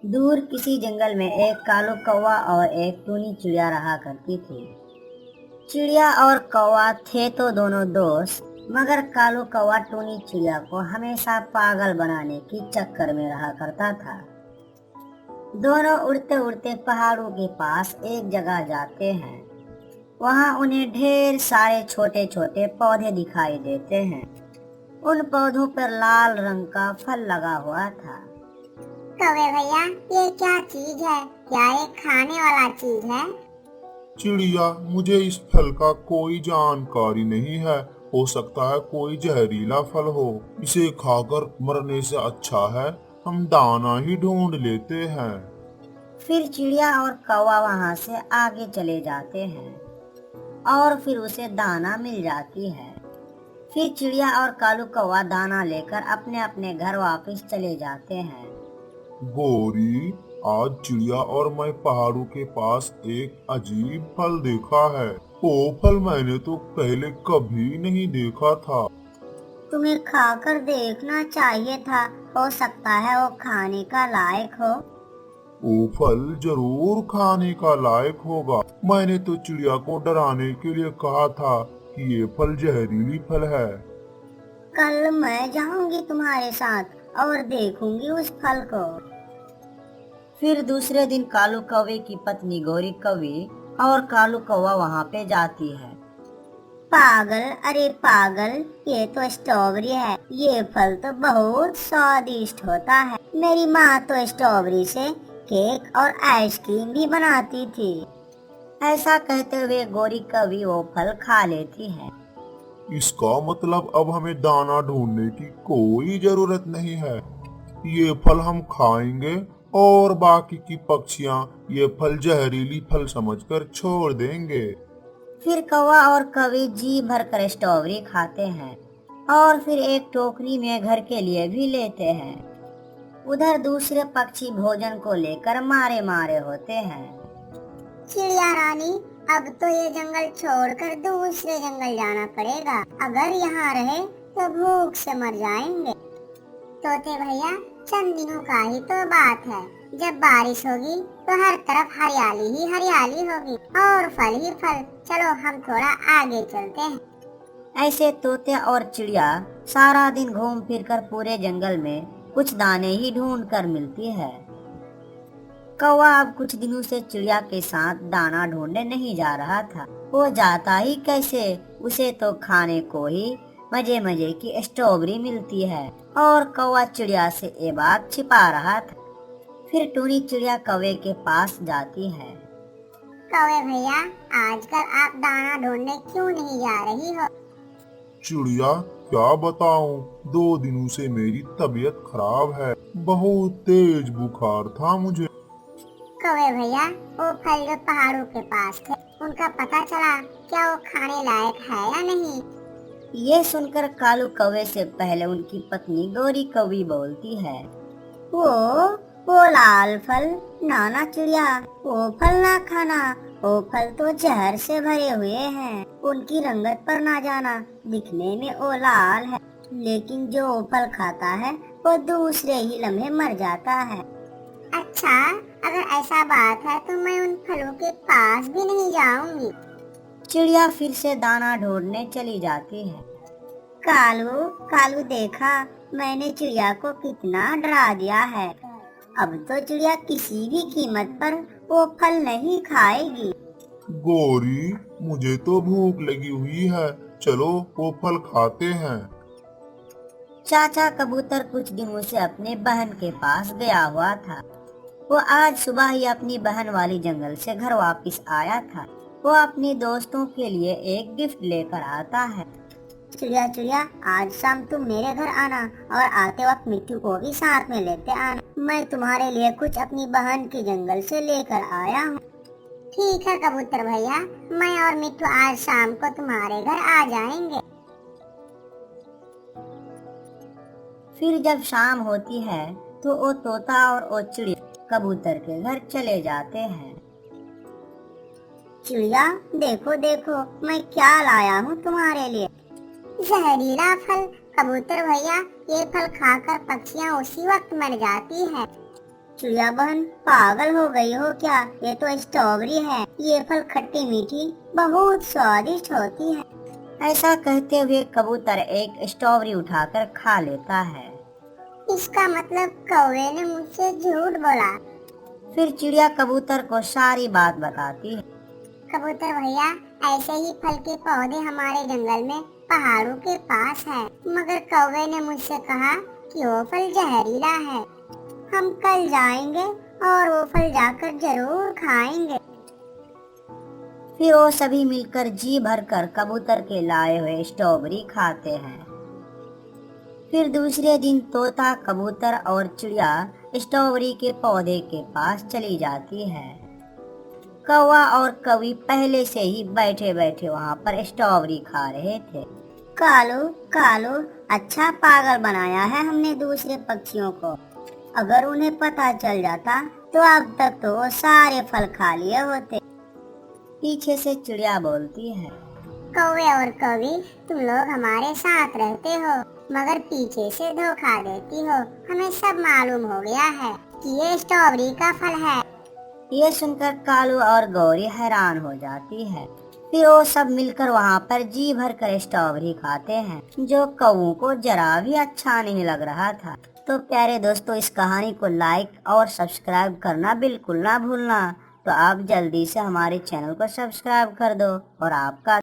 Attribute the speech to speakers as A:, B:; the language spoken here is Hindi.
A: दूर किसी जंगल में एक कालू कौवा और एक टूनी चिड़िया रहा करती थी। चिड़िया और कौवा थे तो दोनों दोस्त, मगर कालू कौवा टूनी चिड़िया को हमेशा पागल बनाने की चक्कर में रहा करता था। दोनों उड़ते उड़ते पहाड़ों के पास एक जगह जाते हैं। वहाँ उन्हें ढेर सारे छोटे छोटे पौधे दिखाई देते हैं। उन पौधों पर लाल रंग का फल लगा हुआ था।
B: कौवे भैया, ये क्या चीज है? क्या ये खाने वाला चीज है?
C: चिड़िया, मुझे इस फल का कोई जानकारी नहीं है। हो सकता है कोई जहरीला फल हो। इसे खाकर मरने से अच्छा है हम दाना ही ढूंढ लेते हैं।
A: फिर चिड़िया और कौवा वहाँ से आगे चले जाते हैं और फिर उसे दाना मिल जाती है। फिर चिड़िया और कालू कौवा दाना लेकर अपने अपने घर वापस चले जाते हैं।
C: गौरी, आज चिड़िया और मैं पहाड़ों के पास एक अजीब फल देखा है। वो फल मैंने तो पहले कभी नहीं देखा था।
B: तुम्हें खाकर देखना चाहिए था, हो सकता है वो खाने का लायक हो।
C: वो फल जरूर खाने का लायक होगा। मैंने तो चिड़िया को डराने के लिए कहा था कि ये फल जहरीली फल है।
B: कल मैं जाऊंगी तुम्हारे साथ और देखूंगी उस फल को।
A: फिर दूसरे दिन कालू कौवे की पत्नी गौरी कौवी और कालू कौवा वहाँ पे जाती है।
B: पागल, अरे पागल, ये तो स्ट्रॉबेरी है। ये फल तो बहुत स्वादिष्ट होता है। मेरी माँ तो स्ट्रॉबेरी से केक और आइसक्रीम भी बनाती थी।
A: ऐसा कहते हुए गौरी कौवी वो फल खा लेती है।
C: इसका मतलब अब हमें दाना ढूंढने की कोई जरूरत नहीं है। ये फल हम खाएंगे और बाकी की पक्षियाँ ये फल जहरीली फल समझकर छोड़ देंगे।
A: फिर कौवा और कौवी जी भर कर स्ट्रॉबेरी खाते हैं और फिर एक टोकरी में घर के लिए भी लेते हैं। उधर दूसरे पक्षी भोजन को लेकर मारे मारे होते हैं।
B: चिड़िया रानी, अब तो ये जंगल छोड़कर दूसरे जंगल जाना पड़ेगा। अगर यहाँ रहे तो भूख से मर जाएंगे। तोते भैया, चंद दिनों का ही तो बात है। जब बारिश होगी तो हर तरफ हरियाली ही हरियाली होगी और फल ही फल। चलो हम थोड़ा आगे चलते हैं।
A: ऐसे तोते और चिड़िया सारा दिन घूम फिर कर पूरे जंगल में कुछ दाने ही ढूंढ कर मिलती है। कौवा अब कुछ दिनों से चिड़िया के साथ दाना ढूंढने नहीं जा रहा था। वो जाता ही कैसे, उसे तो खाने को ही मजे मजे की स्ट्रॉबेरी मिलती है और कौवा चिड़िया से ये बात छिपा रहा था। फिर टूनी चिड़िया कौवे के पास जाती है।
B: कौवे भैया, आजकल आप दाना ढूंढने क्यों नहीं जा रही हो?
C: चिड़िया, क्या बताऊं, 2 दिनों से मेरी तबीयत खराब है। बहुत तेज बुखार था मुझे।
B: कौवे भैया, वो फल जो पहाड़ों के पास थे, उनका पता चला क्या वो खाने लायक है या नहीं?
A: ये सुनकर कालू कौवे से पहले उनकी पत्नी गौरी कौवी बोलती है।
B: वो लाल फल, नाना चिड़िया, वो फल ना खाना। वो फल तो जहर से भरे हुए हैं। उनकी रंगत पर ना जाना, दिखने में वो लाल है, लेकिन जो वो फल खाता है वो दूसरे ही लम्हे मर जाता है। अच्छा, अगर ऐसा बात है तो मैं उन फलों के पास भी नहीं जाऊंगी।
A: चिड़िया फिर से दाना ढूंढने चली जाती है।
B: कालू देखा, मैंने चिड़िया को कितना डरा दिया है। अब तो चिड़िया किसी भी कीमत पर वो फल नहीं खाएगी।
C: गौरी, मुझे तो भूख लगी हुई है। चलो वो फल खाते हैं।
A: चाचा कबूतर कुछ दिनों से अपने बहन के पास गया हुआ था। वो आज सुबह ही अपनी बहन वाली जंगल से घर वापस आया था। वो अपने दोस्तों के लिए एक गिफ्ट लेकर आता है।
B: चिड़िया चिड़िया, आज शाम तुम मेरे घर आना और आते वक्त मिट्टू को भी साथ में लेते आना। मैं तुम्हारे लिए कुछ अपनी बहन की जंगल से लेकर आया हूँ। ठीक है कबूतर भैया, मैं और मिट्टू आज शाम को तुम्हारे घर आ जाएंगे।
A: फिर जब शाम होती है तो वो तोता और वो चिड़िया कबूतर के घर चले जाते हैं।
B: चिड़िया, देखो देखो, मैं क्या लाया हूँ तुम्हारे लिए। जहरीला फल। कबूतर भैया, ये फल खाकर पक्षियाँ उसी वक्त मर जाती है। चिड़िया बहन पागल हो गई हो क्या? ये तो स्ट्रॉबेरी है। ये फल खट्टी मीठी बहुत स्वादिष्ट होती है।
A: ऐसा कहते हुए कबूतर एक स्ट्रॉबेरी उठाकर खा लेता है।
B: इसका मतलब कौवे ने मुझसे झूठ बोला।
A: फिर चिड़िया कबूतर को सारी बात बताती है।
B: कबूतर भैया, ऐसे ही फल के पौधे हमारे जंगल में पहाड़ों के पास है, मगर कौवे ने मुझसे कहा कि वो फल जहरीला है। हम कल जाएंगे और वो फल जाकर जरूर खाएंगे।
A: फिर वो सभी मिलकर जी भरकर कबूतर के लाए हुए स्ट्रॉबेरी खाते हैं। फिर दूसरे दिन तोता, कबूतर और चिड़िया स्ट्रॉबेरी के पौधे के पास चली जाती है। कौवा और कौवी पहले से ही बैठे बैठे वहाँ पर स्ट्रॉबेरी खा रहे थे।
B: कालू कालू, अच्छा पागल बनाया है हमने दूसरे पक्षियों को। अगर उन्हें पता चल जाता तो अब तक तो वो सारे फल खा लिए होते।
A: पीछे से चिड़िया बोलती है।
B: कौवे और कौवी, तुम लोग हमारे साथ रहते हो, मगर पीछे से धोखा देती हो। हमें सब मालूम हो गया है कि ये स्ट्रॉबेरी का फल है।
A: ये सुनकर कालू और गौरी हैरान हो जाती है। फिर वो सब मिलकर वहाँ पर जी भर कर स्ट्रॉबेरी खाते हैं, जो कौवों को जरा भी अच्छा नहीं लग रहा था। तो प्यारे दोस्तों, इस कहानी को लाइक और सब्सक्राइब करना बिल्कुल ना भूलना। तो आप जल्दी से हमारे चैनल को सब्सक्राइब कर दो और आपका